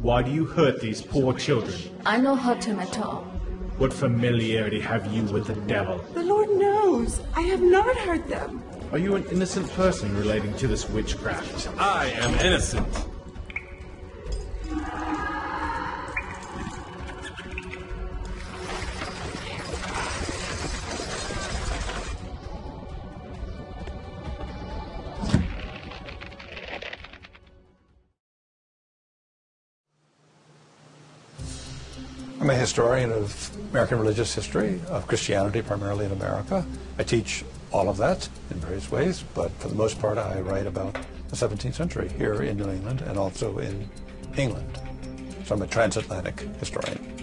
Why do you hurt these poor children? I no hurt him at all. What familiarity have you with the devil? The Lord knows. I have not hurt them. Are you an innocent person relating to this witchcraft? I am innocent. I'm a historian of American religious history, of Christianity primarily in America. I teach all of that in various ways, but for the most part I write about the 17th century here in New England and also in England. So I'm a transatlantic historian.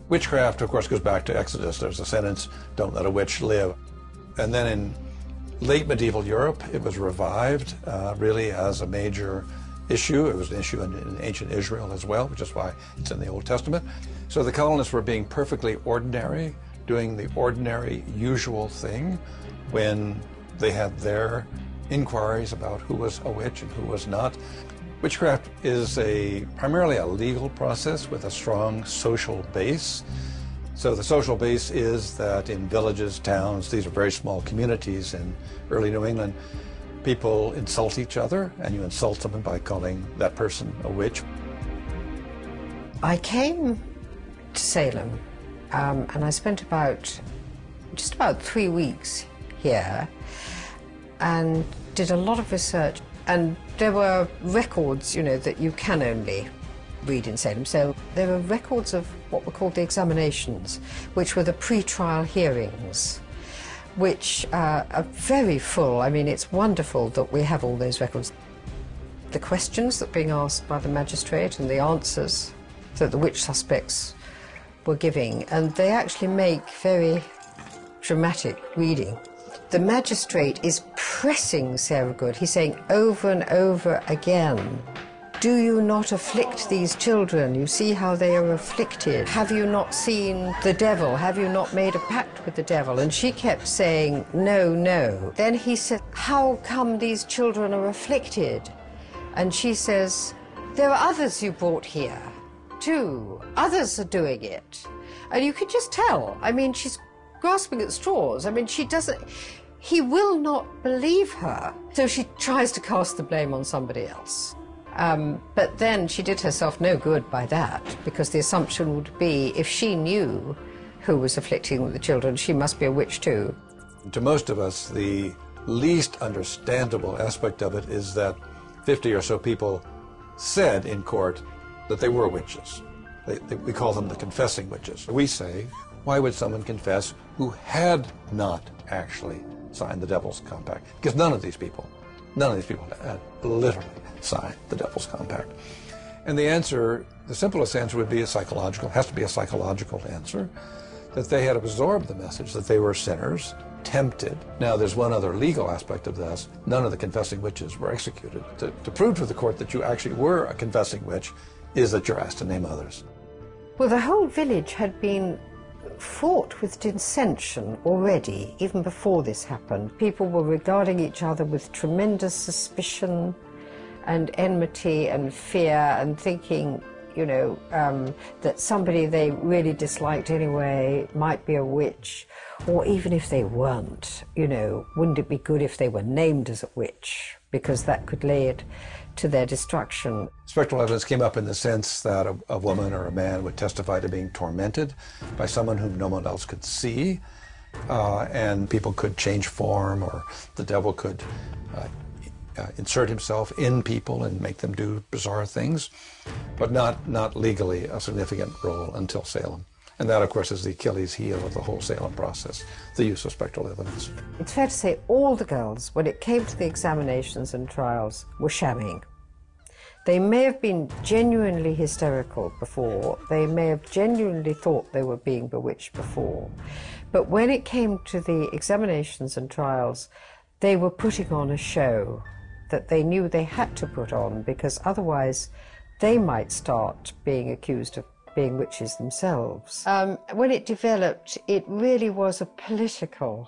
Witchcraft, of course, goes back to Exodus. There's a sentence, "Don't let a witch live." And then in late medieval Europe, it was revived really as a major issue. It was an issue in ancient Israel as well, which is why it's in the Old Testament. So the colonists were being perfectly ordinary, doing the ordinary, usual thing when they had their inquiries about who was a witch and who was not. Witchcraft is primarily a legal process with a strong social base. So the social base is that in villages, towns, these are very small communities in early New England, people insult each other, and you insult someone by calling that person a witch. I came to Salem, and I spent just about 3 weeks here, and did a lot of research. And there were records, that you can only read in Salem. So there were records of what were called the examinations, which were the pre-trial hearings, which are very full. I mean, it's wonderful that we have all those records. The questions that were being asked by the magistrate and the answers that the witch suspects were giving, and they actually make very dramatic reading. The magistrate is pressing Sarah Good. He's saying over and over again, "Do you not afflict these children? You see how they are afflicted. Have you not seen the devil? Have you not made a pact with the devil?" And she kept saying, "No, no." Then he said, "How come these children are afflicted?" And she says, "There are others you brought here, too. Others are doing it." And you could just tell. I mean, she's grasping at straws. I mean, he will not believe her. So she tries to cast the blame on somebody else. But then she did herself no good by that, because the assumption would be if she knew who was afflicting the children, she must be a witch too. To most of us, the least understandable aspect of it is that 50 or so people said in court that they were witches. We call them the confessing witches. We say, why would someone confess who had not actually signed the Devil's Compact? Because none of these people had literally signed the Devil's Compact. And the answer, the simplest answer would be has to be a psychological answer, that they had absorbed the message that they were sinners, tempted. Now, there's one other legal aspect of this. None of the confessing witches were executed. To prove to the court that you actually were a confessing witch is that you're asked to name others. Well, the whole village had been fraught with dissension already, even before this happened. People were regarding each other with tremendous suspicion and enmity and fear, and thinking, that somebody they really disliked anyway might be a witch. Or even if they weren't, wouldn't it be good if they were named as a witch? Because that could lead to their destruction. Spectral evidence came up in the sense that a woman or a man would testify to being tormented by someone whom no one else could see, and people could change form, or the devil could insert himself in people and make them do bizarre things, but not legally a significant role until Salem. And that, of course, is the Achilles heel of the whole Salem process, the use of spectral evidence. It's fair to say all the girls, when it came to the examinations and trials, were shamming. They may have been genuinely hysterical before, they may have genuinely thought they were being bewitched before, but when it came to the examinations and trials, they were putting on a show that they knew they had to put on, because otherwise they might start being accused of being witches themselves. When it developed, it really was a political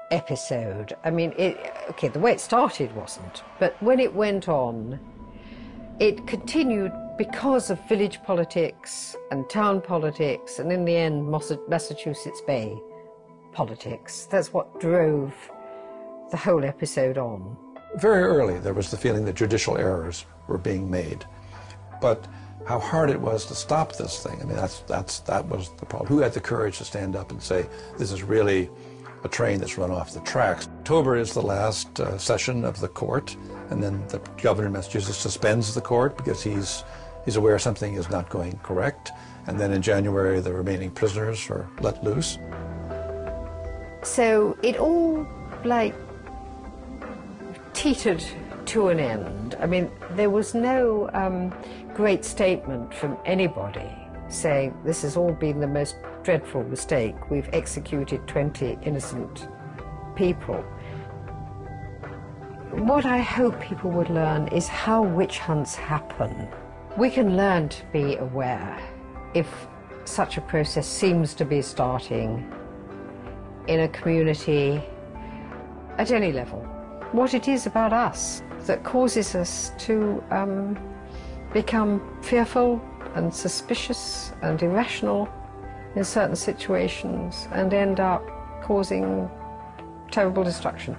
episode. I mean, the way it started wasn't, but when it went on, it continued because of village politics and town politics and, in the end, Massachusetts Bay politics. That's what drove the whole episode on. Very early, there was the feeling that judicial errors were being made. But how hard it was to stop this thing, I mean, that was the problem. Who had the courage to stand up and say, this is really a train that's run off the tracks? October is the last session of the court, and then the governor of Massachusetts suspends the court because he's aware something is not going correct. And then in January, the remaining prisoners are let loose. So it all, like, teetered to an end. I mean, there was no great statement from anybody saying this has all been the most dreadful mistake. We've executed 20 innocent people. What I hope people would learn is how witch hunts happen. We can learn to be aware if such a process seems to be starting in a community at any level. What it is about us that causes us to become fearful and suspicious and irrational in certain situations and end up causing terrible destruction.